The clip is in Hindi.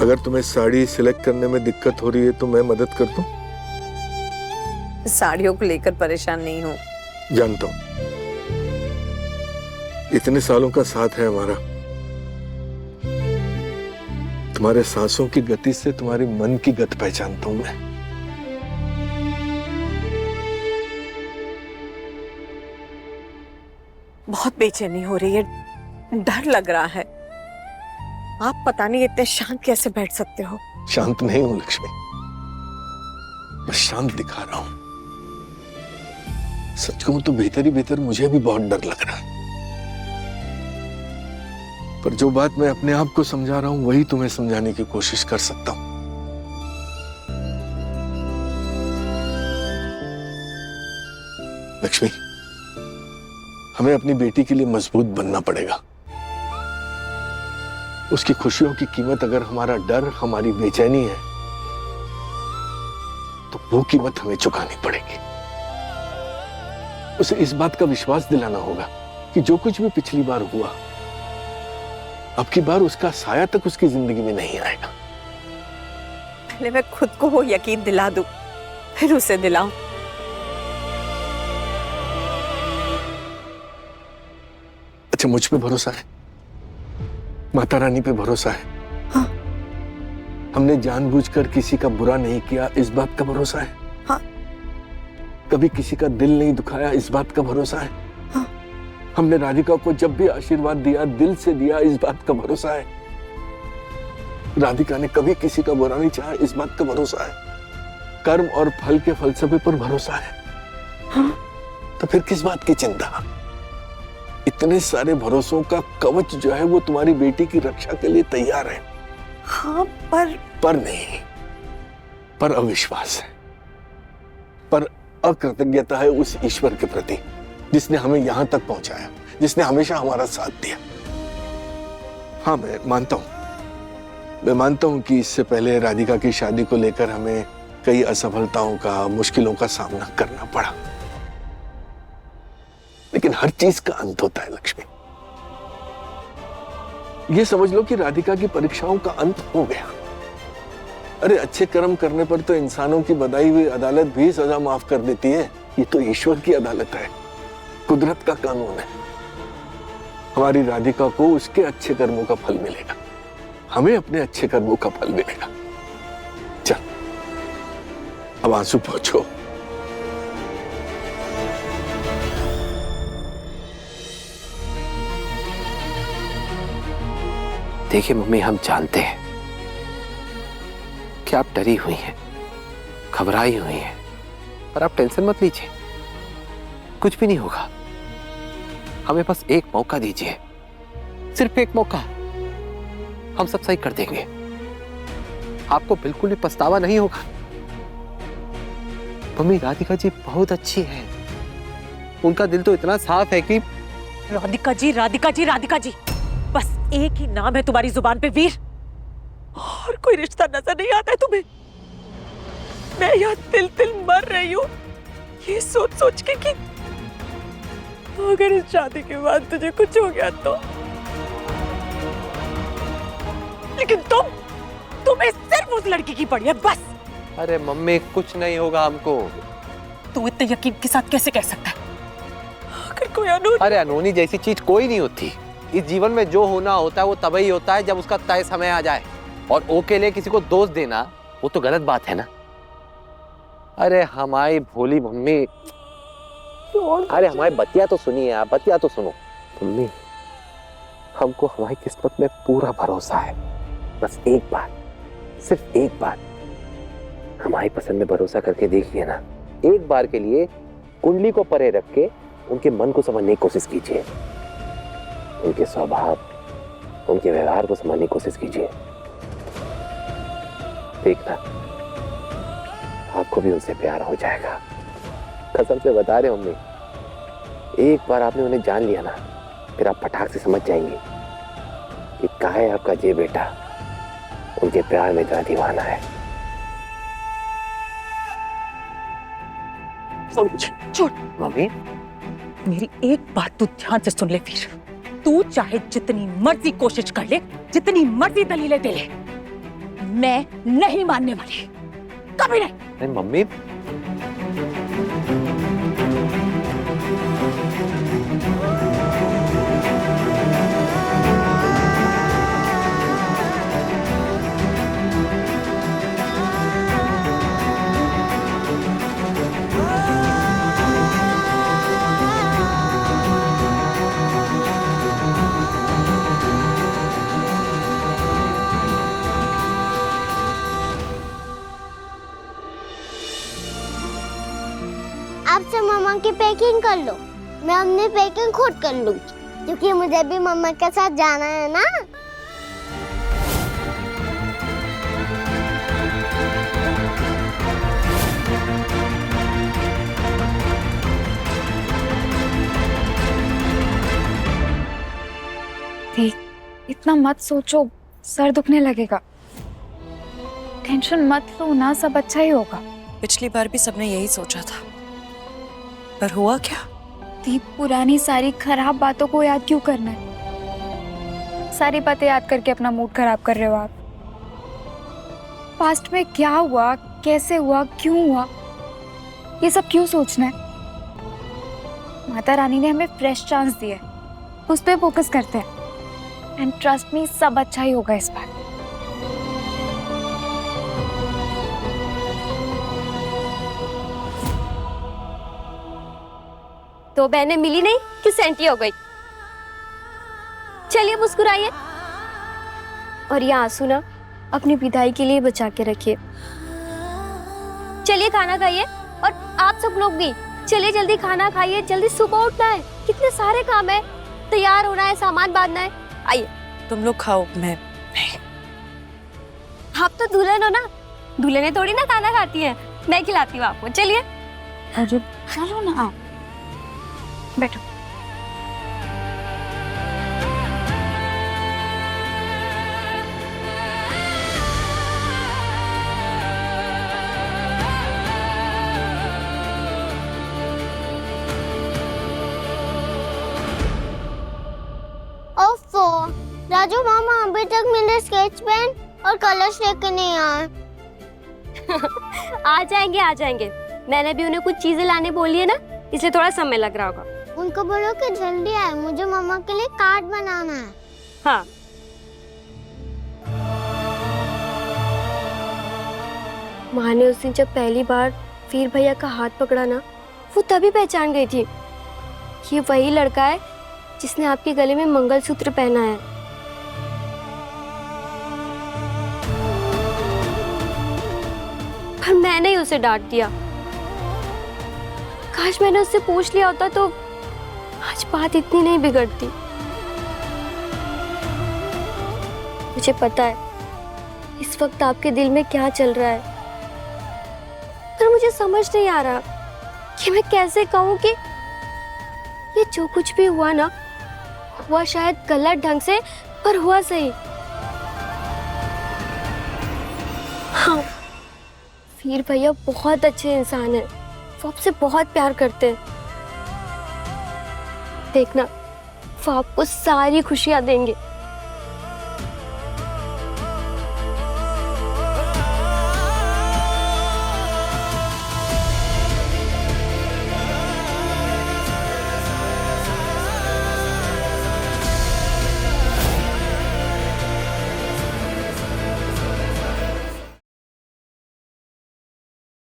अगर तुम्हें साड़ी सिलेक्ट करने में दिक्कत हो रही है तो मैं मदद कर दूं? साड़ियों को लेकर परेशान नहीं हूँ। जानता हूं, इतने सालों का साथ है हमारा। तुम्हारे सांसों की गति से तुम्हारे मन की गति पहचानता हूं मैं। बहुत बेचैनी हो रही है, डर लग रहा है। आप पता नहीं इतने शांत कैसे बैठ सकते हो। शांत नहीं हूं लक्ष्मी, मैं शांत दिखा रहा हूं। सच कहूं तो भीतर ही भीतर मुझे भी बहुत डर लग रहा है, पर जो बात मैं अपने आप को समझा रहा हूं वही तुम्हें समझाने की कोशिश कर सकता हूं। लक्ष्मी, हमें अपनी बेटी के लिए मजबूत बनना पड़ेगा। उसकी खुशियों की कीमत अगर हमारा डर, हमारी बेचैनी है, तो वो कीमत हमें चुकानी पड़ेगी। उसे इस बात का विश्वास दिलाना होगा कि जो कुछ भी पिछली बार हुआ, अब की बार उसका साया तक उसकी जिंदगी में नहीं आएगा। पहले मैं खुद को वो यकीन दिला दूं, फिर उसे दिलाऊं। अच्छा, मुझ पे भरोसा है? माता रानी पे भरोसा है? हाँ। हमने जानबूझकर किसी का बुरा नहीं किया, इस बात का भरोसा है? हाँ। कभी किसी का दिल नहीं दुखाया, इस बात का भरोसा है? हाँ। हमने राधिका को जब भी आशीर्वाद दिया, दिल से दिया, इस बात का भरोसा है? राधिका ने कभी किसी का बुरा नहीं चाहा, इस बात का भरोसा है? कर्म और फल के फलसफे पर भरोसा है? हाँ। तो फिर किस बात की चिंता? इतने सारे भरोसों का कवच जो है वो तुम्हारी बेटी की रक्षा के लिए तैयार है। हाँ, पर नहीं, पर अविश्वास है, पर अकृतज्ञता है उस ईश्वर के प्रति जिसने हमें यहां तक पहुंचाया, जिसने हमेशा हमारा साथ दिया। हाँ, मैं मानता हूं कि इससे पहले राधिका की शादी को लेकर हमें कई असफलताओं का, मुश्किलों का सामना करना पड़ा, लेकिन हर चीज का अंत होता है लक्ष्मी। ये समझ लो कि राधिका की परीक्षाओं का अंत हो गया। अरे, अच्छे कर्म करने पर तो इंसानों की बनाई हुई अदालत भी सजा माफ कर देती है। ये तो ईश्वर की अदालत है, कुदरत का कानून है। हमारी राधिका को उसके अच्छे कर्मों का फल मिलेगा, हमें अपने अच्छे कर्मों का फल मिलेगा। चल, अब आंसू पोंछो। देखिए मम्मी, हम जानते हैं कि आप डरी हुई हैं, घबराई हुई हैं, पर आप टेंशन मत लीजिए, कुछ भी नहीं होगा। हमें बस एक मौका दीजिए, सिर्फ एक मौका, हम सब सही कर देंगे। आपको बिल्कुल भी पछतावा नहीं होगा। मम्मी, राधिका जी बहुत अच्छी है, उनका दिल तो इतना साफ है कि राधिका जी, राधिका जी, राधिका जी, बस एक ही नाम है तुम्हारी जुबान पे, वीर। और कोई रिश्ता नजर नहीं आता है तुम्हें? मैं यहाँ तिल तिल मर रही हूँ ये सोच सोच के कि अगर इस शादी के बाद तुझे कुछ हो गया तो। लेकिन तुम्हें सिर्फ उस लड़की की पड़ी है, बस। अरे मम्मी, कुछ नहीं होगा हमको। तू इतने यकीन के साथ कैसे कह सकता है? अगर कोई अनूनी, अरे अनहोनी जैसी चीज कोई नहीं होती। इस जीवन में जो होना होता है वो तभी होता है जब उसका तय समय आ जाए, और ओ के लिए किसी को दोष देना वो तो गलत बात है ना। अरे हमारी भोली मम्मी, अरे हमारी बतिया तो सुनिए आप, बतिया तो सुनो। मम्मी, हमको हमारी किस्मत में पूरा भरोसा है। बस एक बार, सिर्फ एक बार हमारी पसंद में भरोसा करके देखिए ना। एक बार के लिए कुंडली को परे रख के उनके मन को समझने की कोशिश कीजिए, उनके स्वभाव, उनके व्यवहार को समझने की कोशिश कीजिए। देखना, आपको भी उनसे प्यार हो जाएगा। कसम से बता रहे मम्मी, एक बार आपने उन्हें जान लिया ना, फिर आप फटाक से समझ जाएंगे कि कहाँ है आपका जे बेटा उनके प्यार में इतना दीवाना है। छोड़ मम्मी, मेरी एक बात तू ध्यान से सुन ले वीर। तू चाहे जितनी मर्जी कोशिश कर ले, जितनी मर्जी दलीलें दे ले, मैं नहीं मानने वाली, कभी नहीं। नहीं मम्मी, आप सब मम्मा की पैकिंग कर लो, मैं अपनी पैकिंग खुद कर लूंगी, क्योंकि मुझे भी मम्मा के साथ जाना है ना। देख, इतना मत सोचो, सर दुखने लगेगा। टेंशन मत लो ना, सब अच्छा ही होगा। पिछली बार भी सबने यही सोचा था, पर हुआ क्या? दीप, पुरानी सारी खराब बातों को याद क्यों करना है? सारी बातें याद करके अपना मूड खराब कर रहे हो आप। पास्ट में क्या हुआ, कैसे हुआ, क्यों हुआ, ये सब क्यों सोचना है? माता रानी ने हमें फ्रेश चांस दिया है, उस पर फोकस करते हैं। एंड ट्रस्ट मी, सब अच्छा ही होगा इस बार। तो बहनें मिली नहीं कि सेंटी हो गई। चलिए मुस्कुराइए, और ये आंसू ना अपनी विदाई के लिए बचा के रखिए। चलिए खाना खाइए, और आप सब लोग भी चलिए, जल्दी खाना खाइए, जल्दी सुबह उठना है, कितने सारे काम है, तैयार होना है, सामान बांधना है। आइए। तुम लोग खाओ, मैं आप तो दुल्हन हो ना, दुल्हनें थोड़ी ना खाना खाती है, मैं खिलाती हूँ आपको। चलिए। अरे चलो ना, बैठो। ओफो, राजू मामा अभी तक मेरे स्केच पेन और कलर्स लेके नहीं आए। आ जाएंगे, आ जाएंगे। मैंने भी उन्हें कुछ चीजें लाने बोली है ना, इसलिए थोड़ा समय लग रहा होगा। उनको बोलो कि जल्दी आए, मुझे मामा के लिए कार्ड बनाना है। हाँ। माँ ने उस दिन जब पहली बार वीर भैया का हाथ पकड़ा ना, वो तभी पहचान गई थी, ये वही लड़का है जिसने आपके गले में मंगलसूत्र पहना है। पर मैंने ही उसे डांट दिया। काश मैंने उससे पूछ लिया होता तो आज बात इतनी नहीं बिगड़ती। मुझे पता है इस वक्त आपके दिल में क्या चल रहा है, पर मुझे समझ नहीं आ रहा कि मैं कैसे कहूँ कि ये जो कुछ भी हुआ ना, हुआ शायद गलत ढंग से, पर हुआ सही। हाँ, वीर भैया बहुत अच्छे इंसान है, वो आपसे बहुत प्यार करते हैं। देखना, वो आपको सारी खुशियां देंगे।